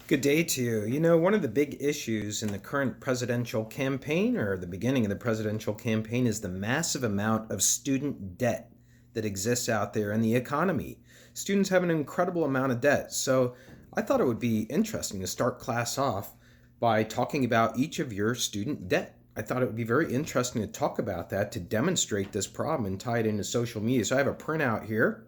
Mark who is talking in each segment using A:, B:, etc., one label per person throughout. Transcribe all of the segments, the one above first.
A: Good day to you. One of the big issues in the current presidential campaign or the beginning of the presidential campaign is the massive amount of student debt that exists out there in the economy. Students have an incredible amount of debt. So I thought it would be interesting to start class off by talking about each of your student debt. I thought it would be very interesting to talk about that to demonstrate this problem and tie it into social media. So I have a printout here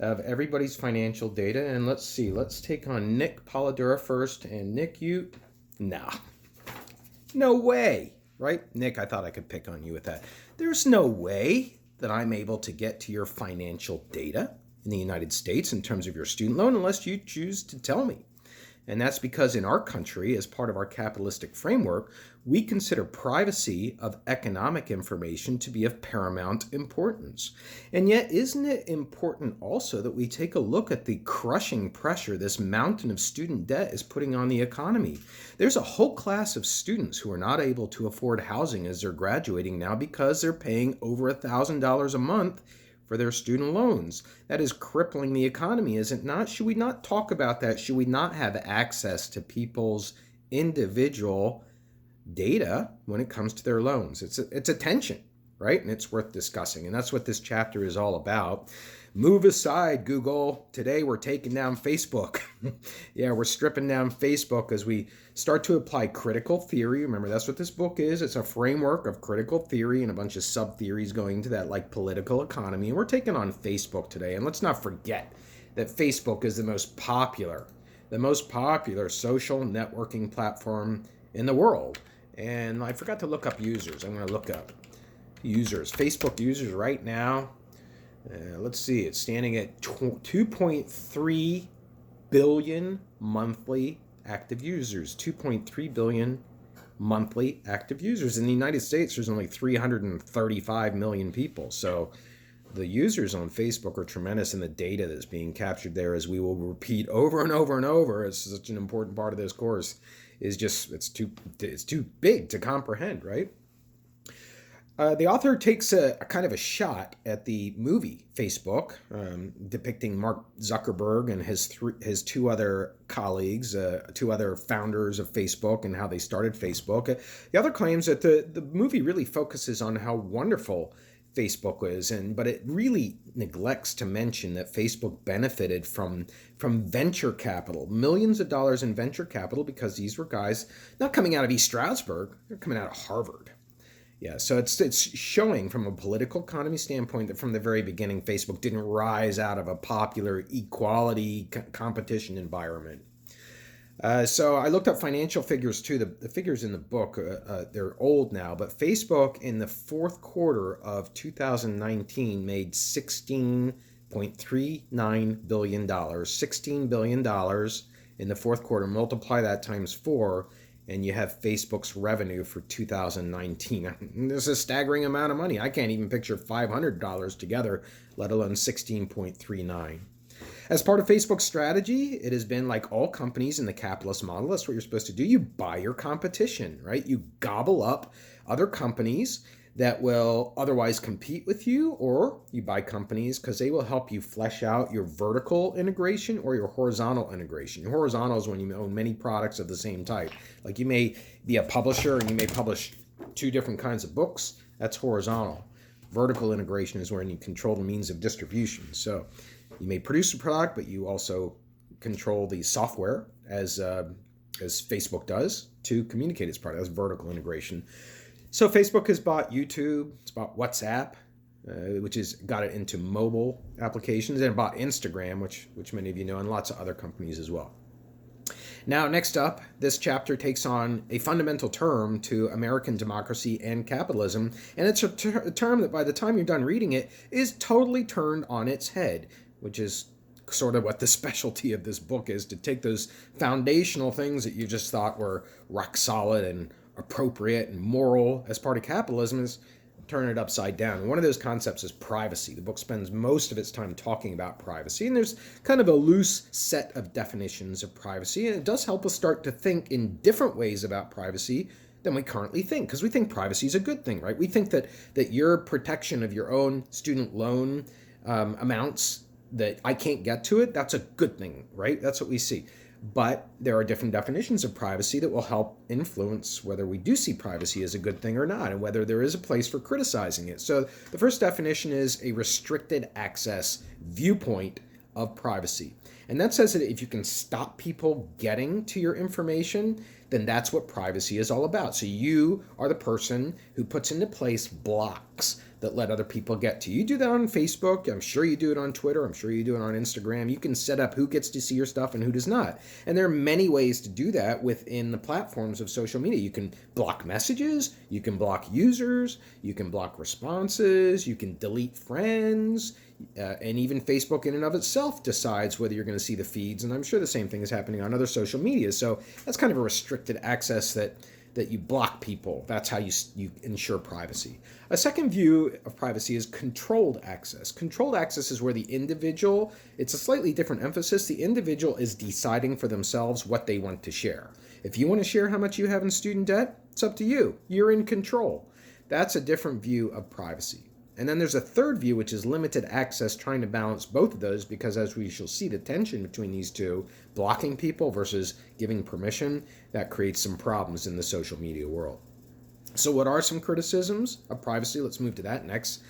A: of everybody's financial data. And let's see, let's take on Nick Polidora first. And Nick, nah, no way, right? Nick, I thought I could pick on you with that. There's no way that I'm able to get to your financial data in the United States in terms of your student loan unless you choose to tell me. And that's because in our country, as part of our capitalistic framework, we consider privacy of economic information to be of paramount importance. And yet, isn't it important also that we take a look at the crushing pressure this mountain of student debt is putting on the economy? There's a whole class of students who are not able to afford housing as they're graduating now because they're paying over $1,000 a month for their student loans. That is crippling the economy, is it not? Should we not talk about that? Should we not have access to people's individual data when it comes to their loans? It's a tension, right? And it's worth discussing. And that's what this chapter is all about. Move aside, Google. Today we're taking down Facebook. Yeah, we're stripping down Facebook as we start to apply critical theory. Remember, that's what this book is. It's a framework of critical theory and a bunch of sub-theories going to that, like political economy. And we're taking on Facebook today. And let's not forget that Facebook is the most popular social networking platform in the world. And I forgot to look up users. I'm going to look up users. Facebook users right now. Let's see, it's standing at 2.3 billion monthly active users. 2.3 billion monthly active users. In the United States, there's only 335 million people. So the users on Facebook are tremendous, and the data that's being captured there, as we will repeat over and over and over, it's such an important part of this course, is just, it's too big to comprehend, right? The author takes a kind of a shot at the movie Facebook, depicting Mark Zuckerberg and his two other colleagues, two other founders of Facebook, and how they started Facebook. The author claims that the movie really focuses on how wonderful Facebook is, but it really neglects to mention that Facebook benefited from venture capital, millions of dollars in venture capital, because these were guys not coming out of East Stroudsburg, they're coming out of Harvard. Yeah, so it's showing from a political economy standpoint that from the very beginning, Facebook didn't rise out of a popular equality competition environment. So I looked up financial figures too. The figures in the book, they're old now, but Facebook in the fourth quarter of 2019 made $16.39 billion. $16 billion in the fourth quarter. Multiply that times 4, and you have Facebook's revenue for 2019. This is a staggering amount of money. I can't even picture $500 together, let alone 16.39. As part of Facebook's strategy, it has been like all companies in the capitalist model. That's what you're supposed to do. You buy your competition, right? You gobble up other companies that will otherwise compete with you, or you buy companies because they will help you flesh out your vertical integration or your horizontal integration. Your horizontal is when you own many products of the same type. Like you may be a publisher and you may publish 2 different kinds of books. That's horizontal. Vertical integration is when you control the means of distribution. So you may produce a product, but you also control the software as Facebook does to communicate its product. That's vertical integration. So Facebook has bought YouTube, it's bought WhatsApp, which has got it into mobile applications, and it bought Instagram, which many of you know, and lots of other companies as well. Now, next up, this chapter takes on a fundamental term to American democracy and capitalism, and it's a term that by the time you're done reading it is totally turned on its head, which is sort of what the specialty of this book is, to take those foundational things that you just thought were rock solid and appropriate and moral as part of capitalism, is turn it upside down. And one of those concepts is privacy. The book spends most of its time talking about privacy, and there's kind of a loose set of definitions of privacy, and it does help us start to think in different ways about privacy than we currently think, because we think privacy is a good thing, right? We think that your protection of your own student loan amounts, that I can't get to it, that's a good thing, right? That's what we see. But there are different definitions of privacy that will help influence whether we do see privacy as a good thing or not, and whether there is a place for criticizing it. So the first definition is a restricted access viewpoint of privacy. And that says that if you can stop people getting to your information, then that's what privacy is all about. So you are the person who puts into place blocks that let other people get to you. You do that on Facebook. I'm sure you do it on Twitter. I'm sure you do it on Instagram. You can set up who gets to see your stuff and who does not. And there are many ways to do that within the platforms of social media. You can block messages. You can block users. You can block responses. You can delete friends. And even Facebook in and of itself decides whether you're going to see the feeds. And I'm sure the same thing is happening on other social media. So that's kind of a restricted access that you block people. That's how you ensure privacy. A second view of privacy is controlled access. Controlled access is where the individual, it's a slightly different emphasis, the individual is deciding for themselves what they want to share. If you want to share how much you have in student debt, it's up to you. You're in control. That's a different view of privacy. And then there's a third view, which is limited access, trying to balance both of those, because as we shall see, the tension between these two, blocking people versus giving permission, that creates some problems in the social media world. So what are some criticisms of privacy? Let's move to that next.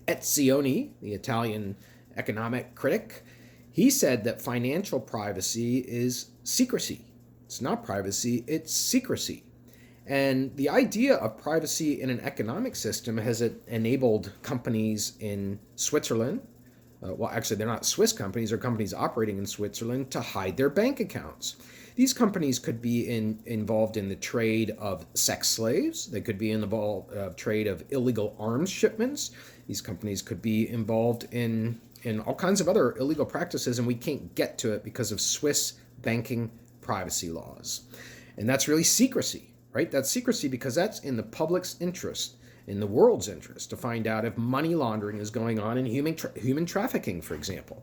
A: Etzioni, the Italian economic critic, he said that financial privacy is secrecy. It's not privacy, it's secrecy. And the idea of privacy in an economic system has enabled companies in Switzerland, well, actually, they're not Swiss companies, they're companies operating in Switzerland, to hide their bank accounts. These companies could be involved in the trade of sex slaves. They could be involved in the trade of illegal arms shipments. These companies could be involved in all kinds of other illegal practices, and we can't get to it because of Swiss banking privacy laws. And that's really secrecy. Right? That's secrecy because that's in the public's interest, in the world's interest, to find out if money laundering is going on in human trafficking, for example.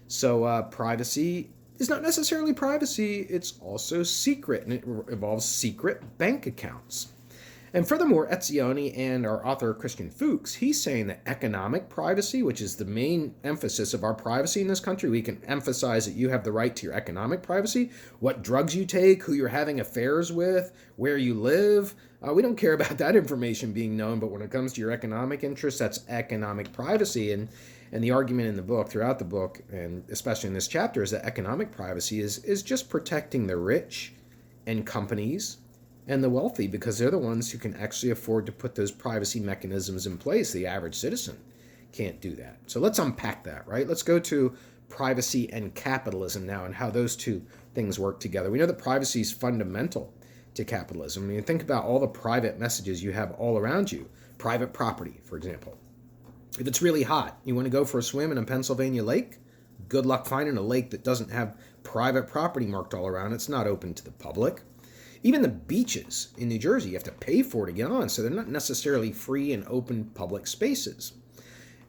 A: So privacy is not necessarily privacy, it's also secret, and it involves secret bank accounts. And furthermore, Etzioni and our author Christian Fuchs, he's saying that economic privacy, which is the main emphasis of our privacy in this country, we can emphasize that you have the right to your economic privacy, what drugs you take, who you're having affairs with, where you live. We don't care about that information being known, but when it comes to your economic interests, that's economic privacy. And the argument in the book, throughout the book, and especially in this chapter, is that economic privacy is just protecting the rich and companies and the wealthy, because they're the ones who can actually afford to put those privacy mechanisms in place. The average citizen can't do that. So let's unpack that, right? Let's go to privacy and capitalism now, and how those two things work together. We know that privacy is fundamental to capitalism. I mean, think about all the private messages you have all around you. Private property, for example. If it's really hot, you want to go for a swim in a Pennsylvania lake, good luck finding a lake that doesn't have private property marked all around. It's not open to the public. Even the beaches in New Jersey, you have to pay for to get on, so they're not necessarily free and open public spaces.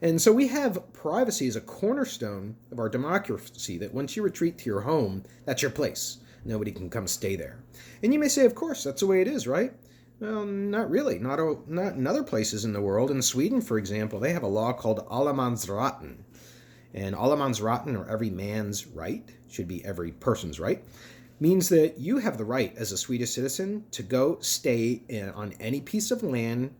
A: And so we have privacy as a cornerstone of our democracy, that once you retreat to your home, that's your place. Nobody can come stay there. And you may say, of course, that's the way it is, right? Well, not really. Not in other places in the world. In Sweden, for example, they have a law called Allemansrätten. And Allemansrätten, or every man's right, should be every person's right, means that you have the right as a Swedish citizen to go stay on any piece of land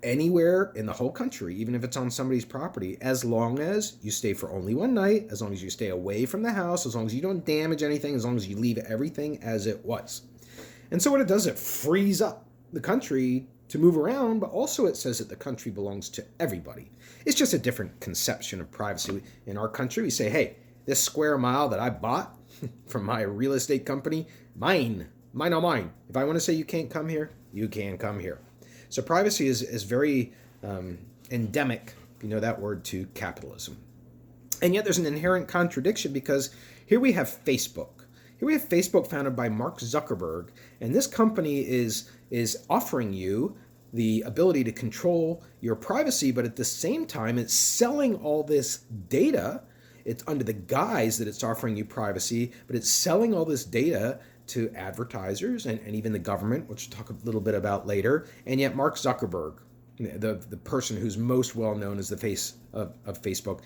A: anywhere in the whole country, even if it's on somebody's property, as long as you stay for only one night, as long as you stay away from the house, as long as you don't damage anything, as long as you leave everything as it was. And so what it does, it frees up the country to move around, but also it says that the country belongs to everybody. It's just a different conception of privacy. In our country, we say, hey, this square mile that I bought from my real estate company, mine, all mine. If I want to say you can't come here, you can come here. So privacy is very endemic, if you know that word, to capitalism. And yet there's an inherent contradiction, because here we have Facebook. Here we have Facebook, founded by Mark Zuckerberg, and this company is offering you the ability to control your privacy, but at the same time, it's selling all this data. It's under the guise that it's offering you privacy, but it's selling all this data to advertisers and even the government, which we'll talk a little bit about later. And yet Mark Zuckerberg, the person who's most well known as the face of Facebook,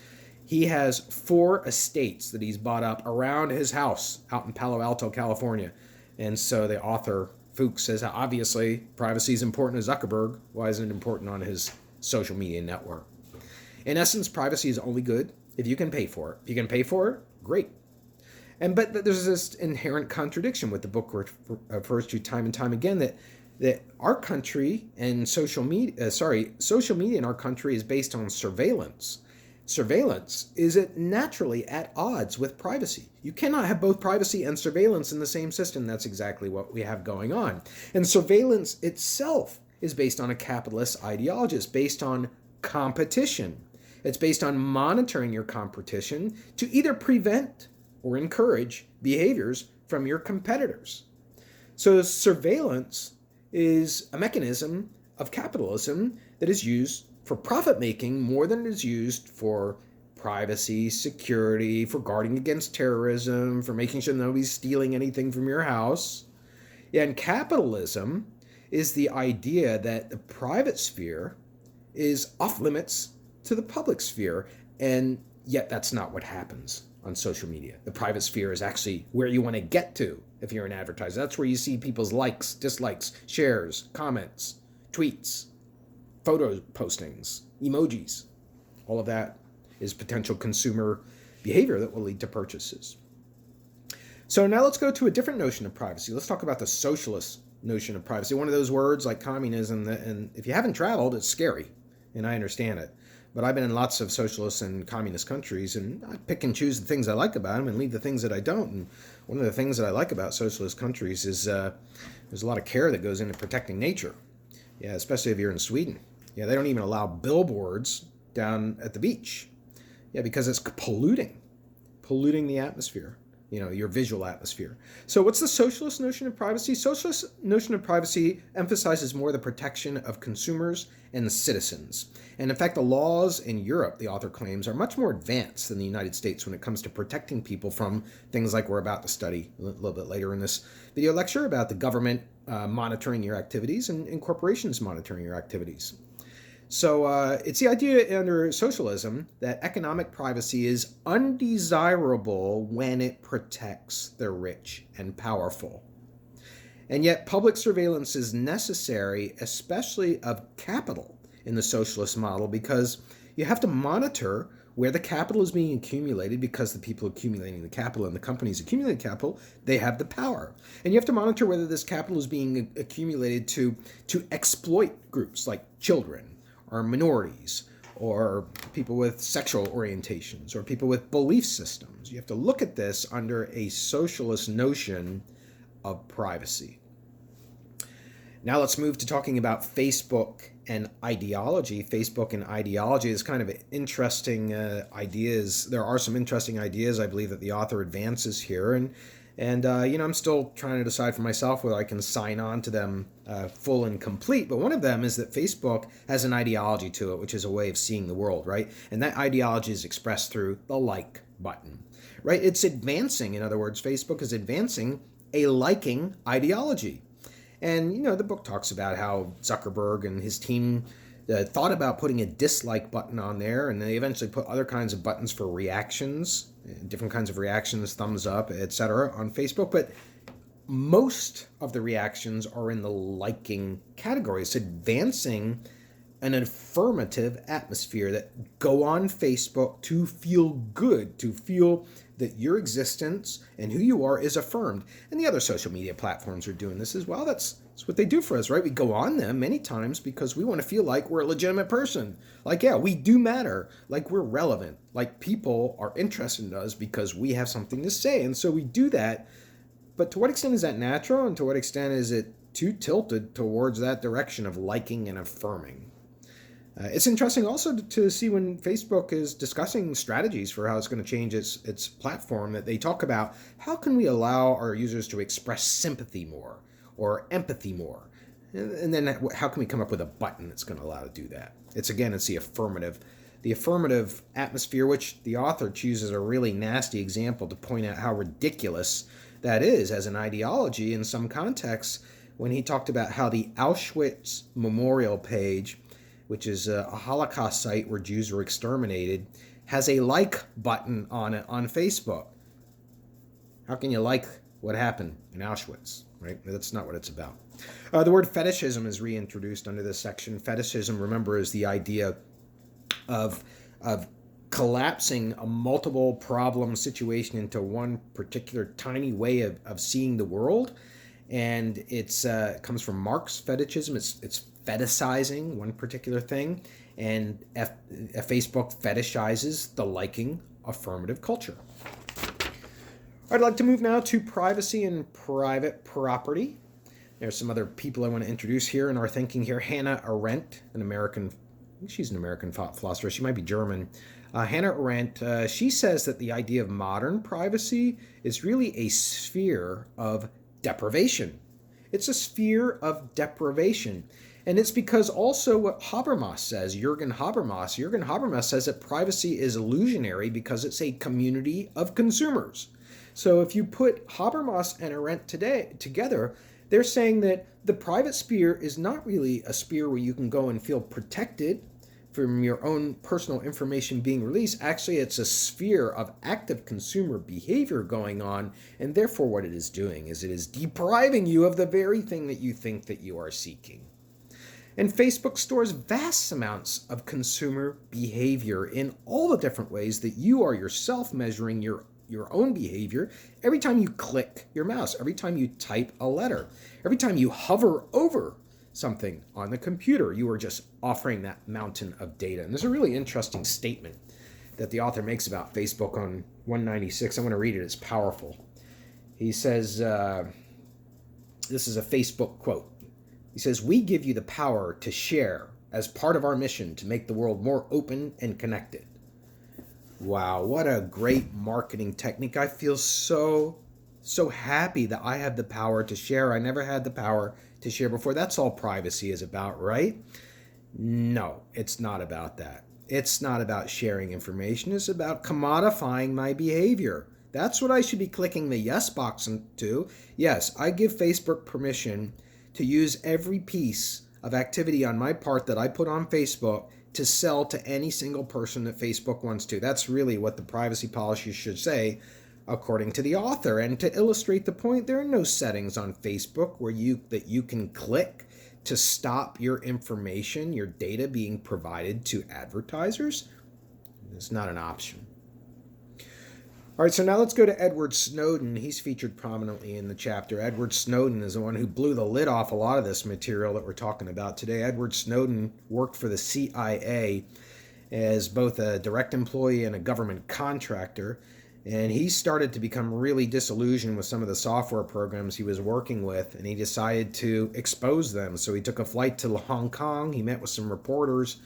A: He has 4 estates that he's bought up around his house out in Palo Alto, California. And so the author, Fuchs, says, obviously, privacy is important to Zuckerberg. Why isn't it important on his social media network? In essence, privacy is only good if you can pay for it. If you can pay for it, great. But there's this inherent contradiction with the book refers to time and time again that our country and social media in our country is based on surveillance. Surveillance is naturally at odds with privacy. You cannot have both privacy and surveillance in the same system. That's exactly what we have going on. And surveillance itself is based on a capitalist ideology. It's based on competition. It's based on monitoring your competition to either prevent or encourage behaviors from your competitors. So surveillance is a mechanism of capitalism that is used for profit making more than it is used for privacy, security, for guarding against terrorism, for making sure nobody's stealing anything from your house. And capitalism is the idea that the private sphere is off limits to the public sphere, and yet that's not what happens on social media. The private sphere is actually where you want to get to if you're an advertiser. That's where you see people's likes, dislikes, shares, comments, tweets, photo postings, emojis. All of that is potential consumer behavior that will lead to purchases. So now let's go to a different notion of privacy. Let's talk about the socialist notion of privacy. One of those words like communism, and if you haven't traveled, it's scary, and I understand it. But I've been in lots of socialist and communist countries, and I pick and choose the things I like about them and leave the things that I don't. And one of the things that I like about socialist countries is there's a lot of care that goes into protecting nature. Yeah, especially if you're in Sweden. Yeah, they don't even allow billboards down at the beach. Yeah, because it's polluting the atmosphere, your visual atmosphere. So what's the socialist notion of privacy? Socialist notion of privacy emphasizes more the protection of consumers and citizens. And in fact, the laws in Europe, the author claims, are much more advanced than the United States when it comes to protecting people from things like we're about to study a little bit later in this video lecture about the government monitoring your activities and corporations monitoring your activities. So it's the idea under socialism that economic privacy is undesirable when it protects the rich and powerful. And yet public surveillance is necessary, especially of capital in the socialist model, because you have to monitor where the capital is being accumulated, because the people accumulating the capital and the companies accumulating capital, they have the power. And you have to monitor whether this capital is being accumulated to exploit groups like children, or minorities, or people with sexual orientations, or people with belief systems. You have to look at this under a socialist notion of privacy. Now let's move to talking about Facebook and ideology. Facebook and ideology is kind of interesting ideas. There are some interesting ideas I believe that the author advances here, and I'm still trying to decide for myself whether I can sign on to them full and complete. But one of them is that Facebook has an ideology to it, which is a way of seeing the world, right? And that ideology is expressed through the like button, right? It's advancing. In other words, Facebook is advancing a liking ideology. And, the book talks about how Zuckerberg and his team thought about putting a dislike button on there, and they eventually put other kinds of buttons for reactions, different kinds of reactions, thumbs up, etc. on Facebook. But most of the reactions are in the liking category. It's advancing an affirmative atmosphere that go on Facebook to feel good, to feel that your existence and who you are is affirmed. And the other social media platforms are doing this as well. That's what they do for us, right? We go on them many times because we want to feel like we're a legitimate person. Like, yeah, we do matter. Like, we're relevant. Like, people are interested in us because we have something to say. And so we do that. But to what extent is that natural? And to what extent is it too tilted towards that direction of liking and affirming? It's interesting also to see when Facebook is discussing strategies for how it's going to change its platform, that they talk about how can we allow our users to express sympathy more or empathy more, and then how can we come up with a button that's going to allow to do that. It's the affirmative atmosphere, which the author chooses a really nasty example to point out how ridiculous that is as an ideology in some contexts, when he talked about how the Auschwitz memorial page, which is a Holocaust site where Jews were exterminated, has a like button on it on Facebook. How can you like what happened in Auschwitz, right? That's not what it's about. The word fetishism is reintroduced under this section. Fetishism, remember, is the idea of collapsing a multiple problem situation into one particular tiny way of seeing the world. And it comes from Marx, fetishism. It's fetishizing one particular thing. And Facebook fetishizes the liking affirmative culture. I'd like to move now to privacy and private property. There's some other people I want to introduce here in our thinking here. Hannah Arendt, she's an American philosopher. She might be German. Hannah Arendt, she says that the idea of modern privacy is really a sphere of deprivation. It's a sphere of deprivation. And it's because also what Habermas says, Jürgen Habermas says that privacy is illusionary because it's a community of consumers. So if you put Habermas and Arendt together, they're saying that the private sphere is not really a sphere where you can go and feel protected from your own personal information being released. Actually, it's a sphere of active consumer behavior going on, and therefore what it is doing is it is depriving you of the very thing that you think that you are seeking. And Facebook stores vast amounts of consumer behavior in all the different ways that you are yourself measuring your own behavior every time you click your mouse, every time you type a letter, every time you hover over something on the computer. You are just offering that mountain of data. And there's a really interesting statement that the author makes about Facebook on 196. I'm going to read it. It's powerful. He says, this is a Facebook quote. He says, "We give you the power to share as part of our mission to make the world more open and connected." Wow, what a great marketing technique. I feel so happy that I have the power to share. I never had the power to share before. That's all privacy is about, right? No, it's not about that. It's not about sharing information. It's about commodifying my behavior. That's what I should be clicking the yes box to. Yes, I give Facebook permission to use every piece of activity on my part that I put on Facebook to sell to any single person that Facebook wants to. That's really what the privacy policy should say, according to the author. And to illustrate the point, there are no settings on Facebook where you can click to stop your information, your data being provided to advertisers. It's not an option. All right, so now let's go to Edward Snowden. He's featured prominently in the chapter. Edward Snowden is the one who blew the lid off a lot of this material that we're talking about today. Edward Snowden worked for the CIA as both a direct employee and a government contractor, and he started to become really disillusioned with some of the software programs he was working with, and he decided to expose them. So he took a flight to Hong Kong, he met with some reporters,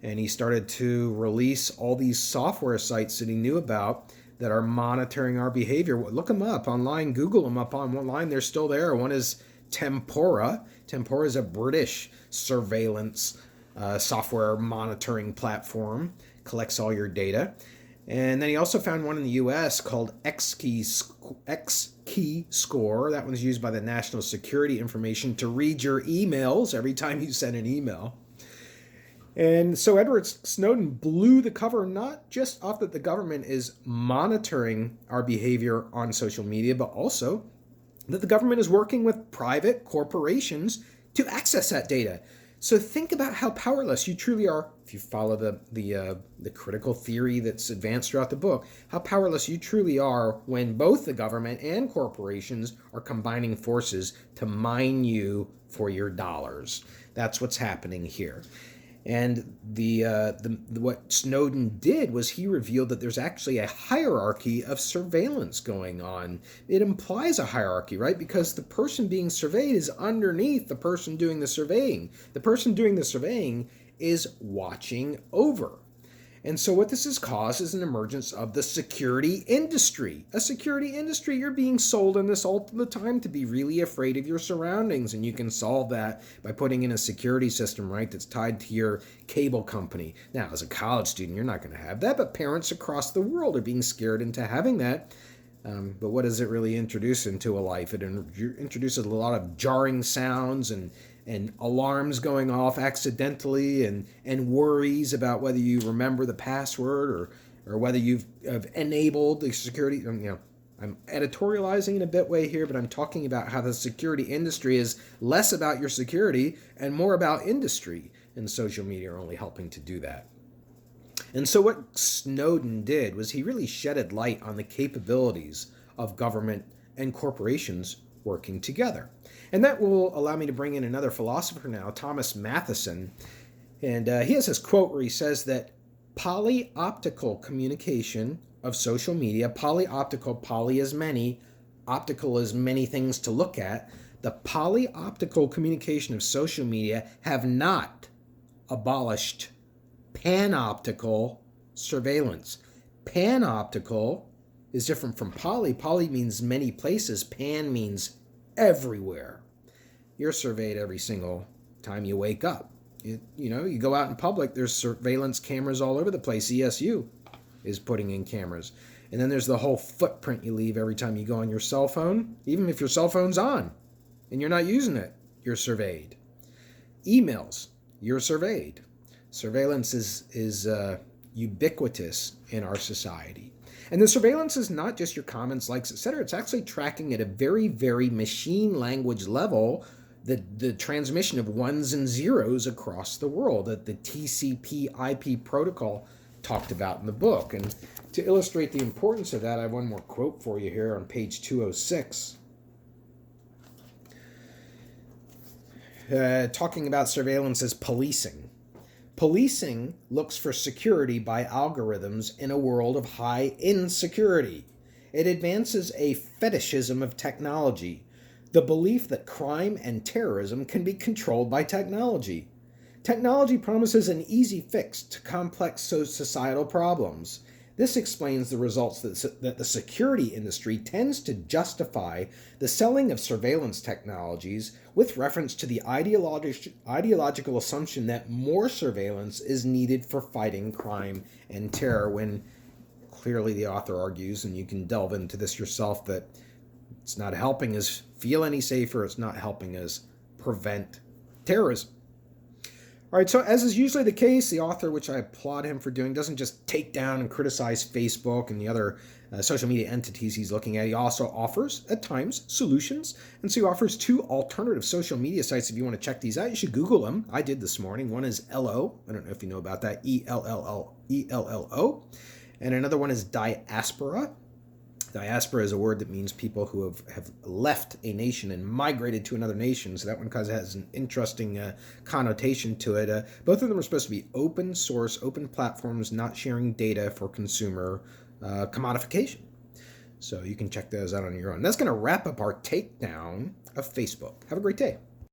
A: and he started to release all these software sites that he knew about that are monitoring our behavior. Look them up online, Google them up online, they're still there. One is Tempora. Tempora is a British surveillance software monitoring platform, collects all your data. And then he also found one in the US called X-Key Score. That one's used by the National Security Information to read your emails every time you send an email. And so Edward Snowden blew the cover, not just off that the government is monitoring our behavior on social media, but also that the government is working with private corporations to access that data. So think about how powerless you truly are, if you follow the critical theory that's advanced throughout the book, how powerless you truly are when both the government and corporations are combining forces to mine you for your dollars. That's what's happening here. And what Snowden did was he revealed that there's actually a hierarchy of surveillance going on. It implies a hierarchy, right? Because the person being surveyed is underneath the person doing the surveying. The person doing the surveying is watching over. And so what this has caused is an emergence of the security industry. A security industry, you're being sold in this all the time to be really afraid of your surroundings. And you can solve that by putting in a security system, right, that's tied to your cable company. Now, as a college student, you're not going to have that, but parents across the world are being scared into having that. But what does it really introduce into a life? It introduces a lot of jarring sounds and alarms going off accidentally and worries about whether you remember the password or whether you've have enabled the security. I'm editorializing in a bit way here, but I'm talking about how the security industry is less about your security and more about industry, and social media are only helping to do that. And so what Snowden did was he really shedded light on the capabilities of government and corporations working together. And that will allow me to bring in another philosopher now, Thomas Matheson. And he has this quote where he says that polyoptical communication of social media, polyoptical, poly is many, optical is many things to look at. The polyoptical communication of social media have not abolished panoptical surveillance. Panoptical is different from poly. Poly means many places. Pan means everywhere. You're surveyed every single time you wake up. You go out in public, there's surveillance cameras all over the place. ESU is putting in cameras. And then there's the whole footprint you leave every time you go on your cell phone. Even if your cell phone's on and you're not using it, you're surveyed. Emails, you're surveyed. Surveillance is ubiquitous in our society. And the surveillance is not just your comments, likes, etc. It's actually tracking at a very, very machine language level the transmission of ones and zeros across the world that the TCP/IP protocol talked about in the book. And to illustrate the importance of that, I have one more quote for you here on page 206. Talking about surveillance as policing. Policing looks for security by algorithms in a world of high insecurity. It advances a fetishism of technology, the belief that crime and terrorism can be controlled by technology. Technology promises an easy fix to complex societal problems. This explains the results that the security industry tends to justify the selling of surveillance technologies with reference to the ideological assumption that more surveillance is needed for fighting crime and terror, when clearly the author argues, and you can delve into this yourself, that it's not helping us feel any safer, it's not helping us prevent terrorism. All right, so as is usually the case, the author, which I applaud him for doing, doesn't just take down and criticize Facebook and the other social media entities he's looking at. He also offers, at times, solutions. And so he offers 2 alternative social media sites. If you want to check these out, you should Google them. I did this morning. One is Ello. I don't know if you know about that. ELLO. And another one is Diaspora. Diaspora is a word that means people who have left a nation and migrated to another nation. So that one has an interesting connotation to it. Both of them are supposed to be open source, open platforms, not sharing data for consumer commodification. So you can check those out on your own. That's going to wrap up our takedown of Facebook. Have a great day.